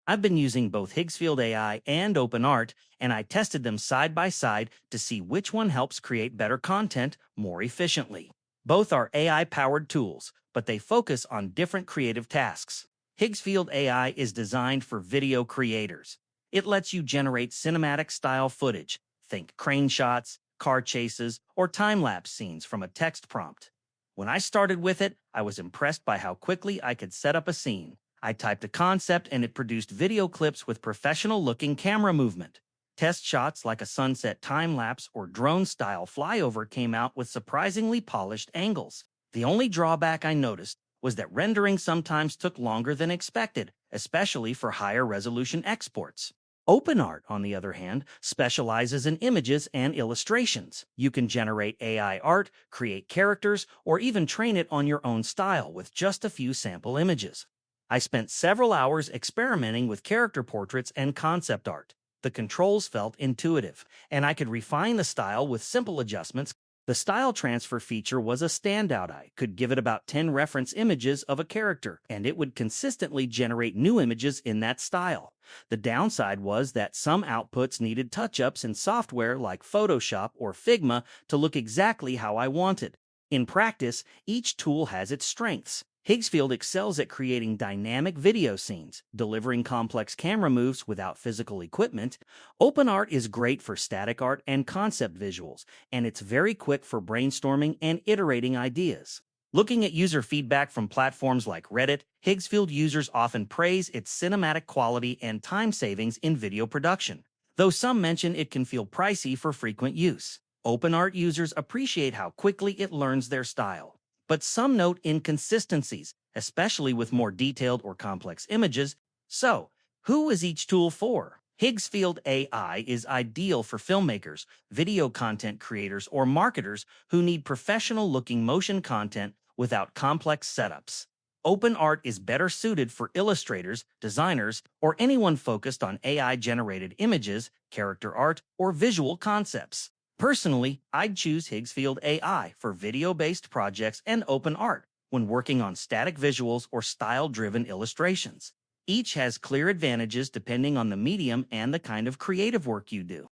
I've been using both HiggsField AI and OpenArt, and I tested them side by side to see which one helps create better content more efficiently. Both are AI-powered tools, but they focus on different creative tasks. HiggsField AI is designed for video creators. It lets you generate cinematic-style footage, think crane shots, car chases, or time-lapse scenes from a text prompt. When I started with it, I was impressed by how quickly I could set up a scene. I typed a concept and it produced video clips with professional-looking camera movement. Test shots like a sunset time-lapse or drone-style flyover came out with surprisingly polished angles. The only drawback I noticed was that rendering sometimes took longer than expected, especially for higher-resolution exports. OpenArt, on the other hand, specializes in images and illustrations. You can generate AI art, create characters, or even train it on your own style with just a few sample images. I spent several hours experimenting with character portraits and concept art. The controls felt intuitive, and I could refine the style with simple adjustments. The style transfer feature was a standout. I could give it about 10 reference images of a character, and it would consistently generate new images in that style. The downside was that some outputs needed touch-ups in software like Photoshop or Figma to look exactly how I wanted. In practice, each tool has its strengths. HiggsField excels at creating dynamic video scenes, delivering complex camera moves without physical equipment. OpenArt is great for static art and concept visuals, and it's very quick for brainstorming and iterating ideas. Looking at user feedback from platforms like Reddit, HiggsField users often praise its cinematic quality and time savings in video production, though some mention it can feel pricey for frequent use. OpenArt users appreciate how quickly it learns their style, but some note inconsistencies, especially with more detailed or complex images. So, who is each tool for? HiggsField AI is ideal for filmmakers, video content creators, or marketers who need professional-looking motion content without complex setups. OpenArt is better suited for illustrators, designers, or anyone focused on AI-generated images, character art, or visual concepts. Personally, I'd choose HiggsField AI for video-based projects and OpenArt when working on static visuals or style-driven illustrations. Each has clear advantages depending on the medium and the kind of creative work you do.